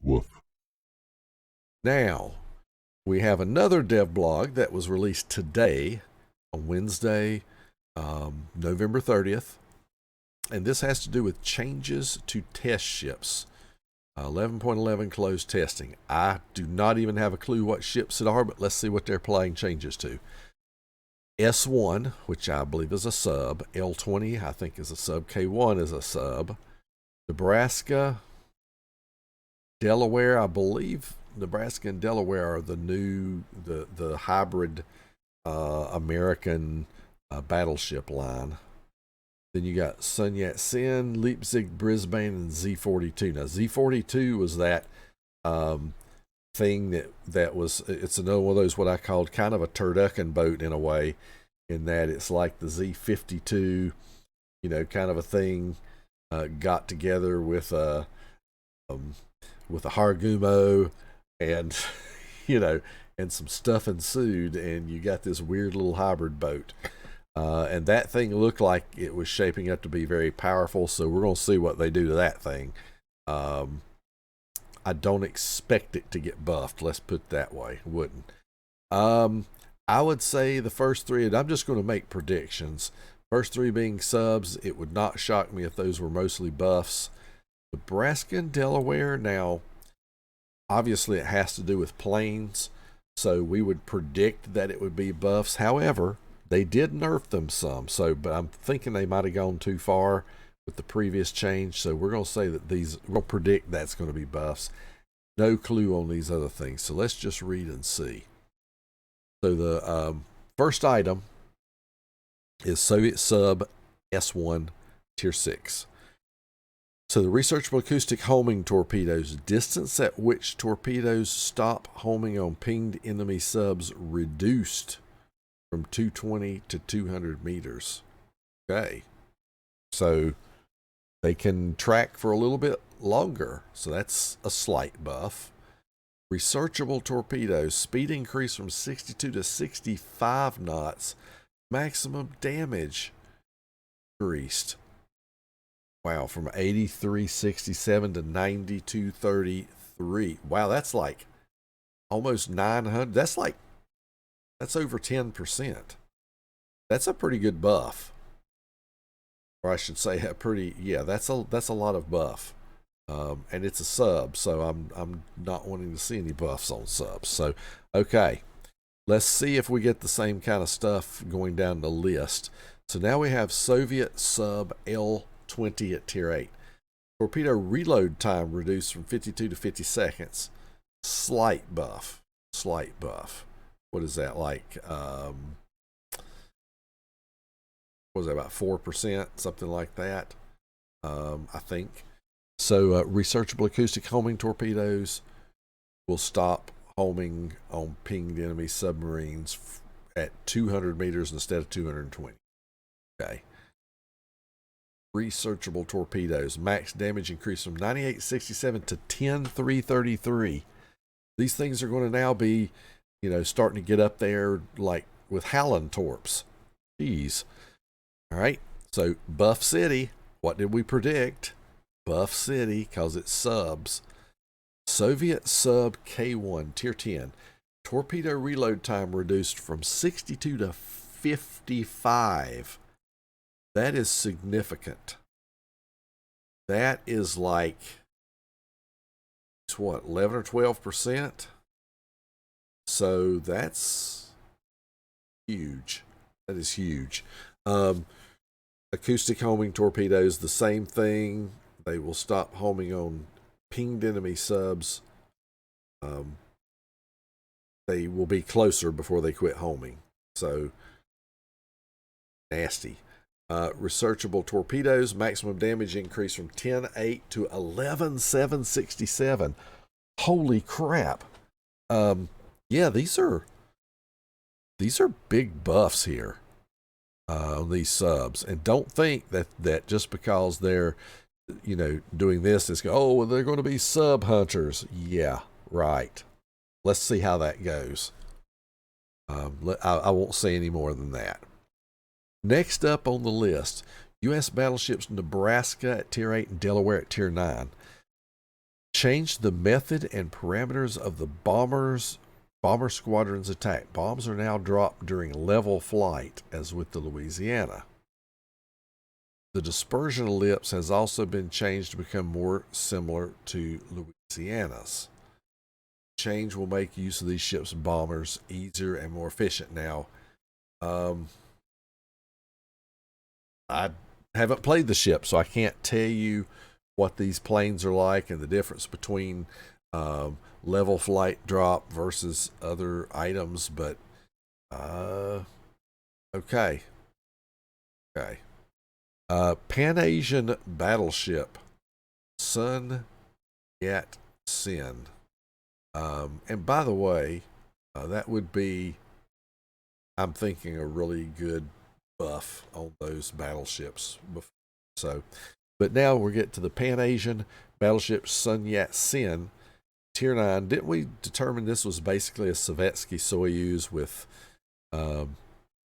Woof. Now, we have another DevBlog that was released today on Wednesday, November 30th. And this has to do with changes to test ships. 11.11 closed testing. I do not even have a clue what ships it are, but let's see what they're applying changes to. S1, which I believe is a sub. L20, I think is a sub. K1 is a sub. Nebraska, Delaware, I believe Nebraska and Delaware are the new, the hybrid American battleship line. Then you got Sun Yat-Sen, Leipzig, Brisbane, and Z42. Now, Z42 was that thing that was, it's another one of those what I called kind of a turducken boat in a way, in that it's like the Z52, you know, kind of a thing got together with a Hargumo and, you know, and some stuff ensued, and you got this weird little hybrid boat. And that thing looked like it was shaping up to be very powerful, so we're going to see what they do to that thing. I don't expect it to get buffed, let's put it that way. Wouldn't. I would say the first three, and I'm just going to make predictions. First three being subs, it would not shock me if those were mostly buffs. Nebraska and Delaware, now, obviously it has to do with planes, so we would predict that it would be buffs. However, they did nerf them some, but I'm thinking they might have gone too far with the previous change, so we're going to say that we'll predict that's going to be buffs. No clue on these other things, so let's just read and see. So the first item is Soviet sub S1 Tier 6. So the researchable acoustic homing torpedoes, distance at which torpedoes stop homing on pinged enemy subs reduced from 220 to 200 meters. Okay. So they can track for a little bit longer. So that's a slight buff. Researchable torpedoes, speed increase from 62 to 65 knots. Maximum damage increased. Wow, from 83.67 to 92.33. Wow, that's like almost 900. That's over 10%. That's a pretty good buff. Or I should say that's a lot of buff. And it's a sub, so I'm not wanting to see any buffs on subs. So, okay. Let's see if we get the same kind of stuff going down the list. So now we have Soviet sub L20 at Tier 8. Torpedo reload time reduced from 52 to 50 seconds. Slight buff. Slight buff. What is that like? What was that, about 4%? Something like that, I think. So researchable acoustic homing torpedoes will stop homing on pinged enemy submarines at 200 meters instead of 220. Okay. Researchable torpedoes, max damage increase from 98.67 to 10.333. These things are going to now be, you know, starting to get up there like with Howland torps. Jeez. All right. So Buff City, what did we predict? Buff City, because it's subs. Soviet sub K1 Tier 10. Torpedo reload time reduced from 62 to 55. That is significant. That is like, it's what, 11 or 12%? So that's huge. That is huge. Acoustic homing torpedoes, the same thing. They will stop homing on pinged enemy subs. They will be closer before they quit homing. So, nasty. Researchable torpedoes, maximum damage increase from 10.8 to 11.767. Holy crap. Yeah, these are big buffs here on these subs. And don't think that just because they're, you know, doing this, it's well, they're going to be sub hunters. Yeah, right. Let's see how that goes. I won't say any more than that. Next up on the list, U.S. battleships Nebraska at Tier 8 and Delaware at Tier 9. Changed the method and parameters of the bomber squadron's attack. Bombs are now dropped during level flight, as with the Louisiana. The dispersion ellipse has also been changed to become more similar to Louisiana's. Change will make use of these ships' bombers easier and more efficient. Now, I haven't played the ship, so I can't tell you what these planes are like and the difference between level flight drop versus other items, but okay. Pan-Asian battleship, Sun Yat-Sen. And by the way, that would be, I'm thinking, a really good buff on those battleships. So, but now we're getting to the Pan-Asian battleship Sun Yat-Sen, Tier 9. Didn't we determine this was basically a Sovietsky Soyuz with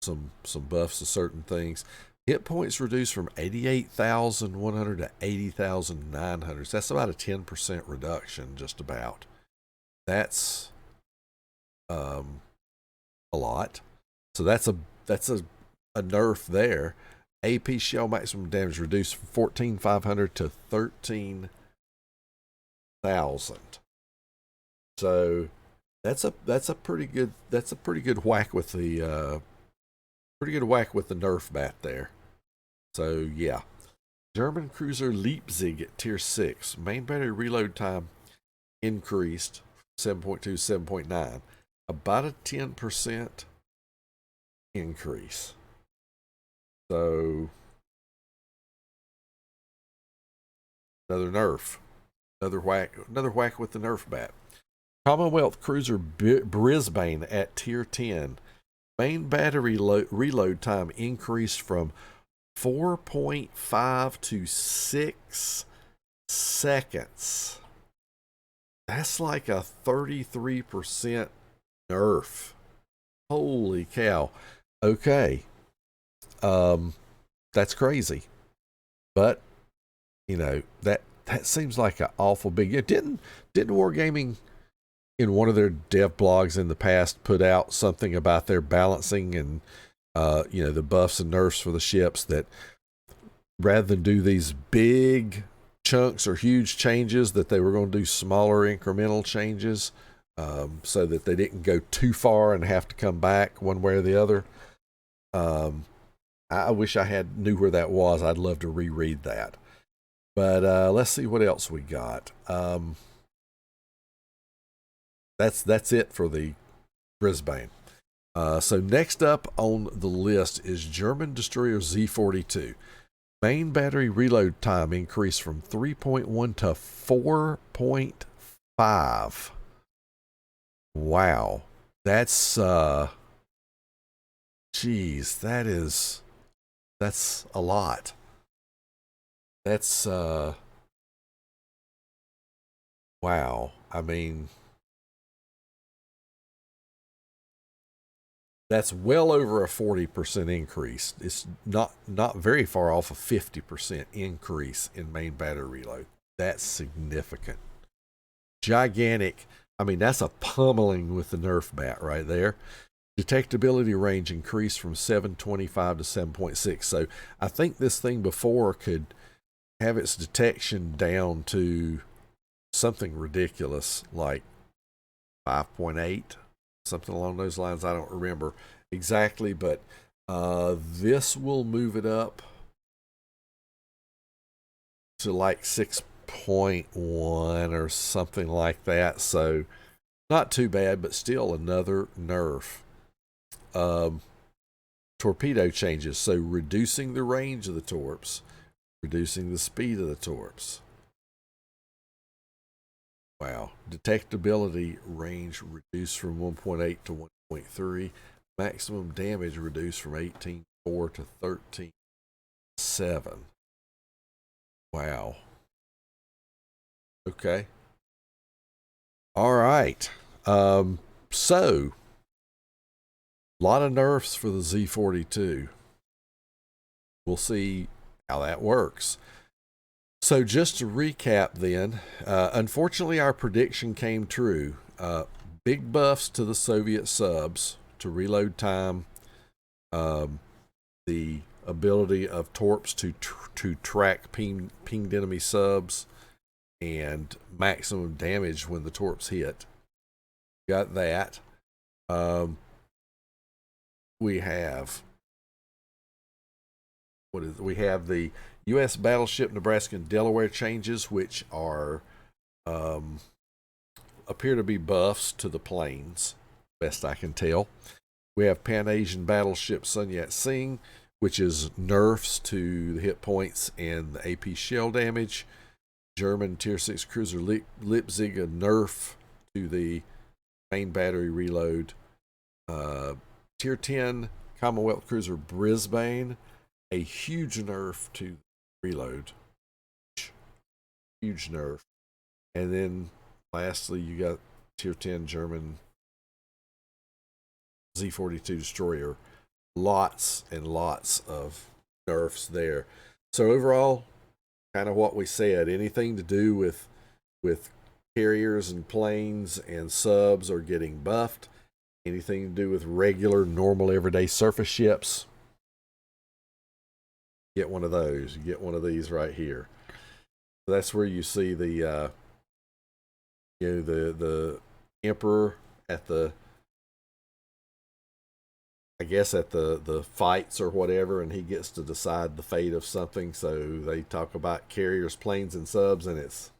some buffs to certain things? Hit points reduced from 88,100 to 80,900. That's about a 10% reduction, just about. That's a lot. So that's a nerf there. AP shell maximum damage reduced from 14,500 to 13,000. So that's a pretty good whack with the Nerf bat there. So yeah. German cruiser Leipzig at Tier 6. Main battery reload time increased 7.2 to 7.9. About a 10% increase. So another nerf. Another whack with the Nerf bat. Commonwealth cruiser Brisbane at Tier 10. Main battery reload time increased from 4.5 to 6 seconds. That's like a 33% nerf. Holy cow. Okay. That's crazy. But, you know, that seems like an awful big... Didn't Wargaming, in one of their dev blogs in the past, put out something about their balancing and the buffs and nerfs for the ships, that rather than do these big chunks or huge changes, that they were going to do smaller incremental changes, so that they didn't go too far and have to come back one way or the other. I wish I knew where that was. I'd love to reread that. But let's see what else we got. That's it for the Brisbane. So next up on the list is German destroyer Z-42. Main battery reload time increased from 3.1 to 4.5. Wow. That's geez, that's a lot. That's wow. I mean, that's well over a 40% increase. It's not very far off a 50% increase in main battery reload. That's significant. Gigantic. I mean, that's a pummeling with the Nerf bat right there. Detectability range increased from 725 to 7.6. So I think this thing before could have its detection down to something ridiculous like 5.8. Something along those lines. I don't remember exactly, but this will move it up to like 6.1 or something like that. So not too bad, but still another nerf. Torpedo changes. So reducing the range of the torps, reducing the speed of the torps. Wow. Detectability range reduced from 1.8 to 1.3. Maximum damage reduced from 18.4 to 13.7. Wow. Okay. All right. So, a lot of nerfs for the Z-42. We'll see how that works. So just to recap then, unfortunately our prediction came true. Big buffs to the Soviet subs to reload time, the ability of torps to track pinged enemy subs, and maximum damage when the torps hit. Got that. We have we have the U.S. battleship Nebraska and Delaware changes, which are appear to be buffs to the planes, best I can tell. We have Pan-Asian battleship Sun Yat-Sen, which is nerfs to the hit points and the AP shell damage. German Tier 6 cruiser Leipzig, a nerf to the main battery reload. Tier 10 Commonwealth cruiser Brisbane, a huge nerf to reload. Huge nerf. And then lastly, you got Tier 10 German Z-42 destroyer. Lots and lots of nerfs there. So overall, kind of what we said, anything to do with carriers and planes and subs are getting buffed. Anything to do with regular, normal, everyday surface ships, get one of those. You get one of these right here. So that's where you see the the Emperor at the, I guess at the fights or whatever, and he gets to decide the fate of something. So they talk about carriers, planes, and subs, and it's,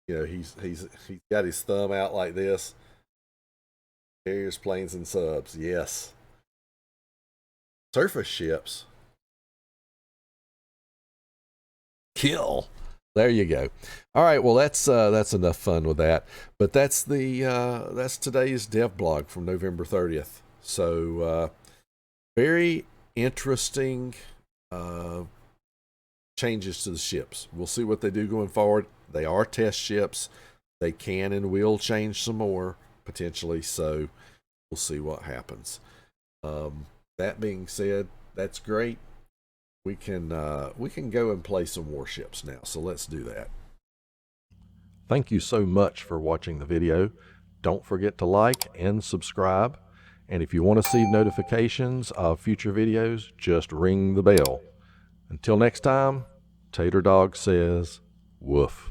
he's got his thumb out like this. Carriers, planes, and subs. Yes. Surface ships. Kill. There you go. All right. Well, that's enough fun with that. But that's today's DevBlog from November 30th. So very interesting changes to the ships. We'll see what they do going forward. They are test ships. They can and will change some more potentially. So we'll see what happens. That being said, that's great. We can go and play some warships now. So let's do that. Thank you so much for watching the video. Don't forget to like and subscribe. And if you want to receive notifications of future videos, just ring the bell. Until next time, Tater Dawg says, woof.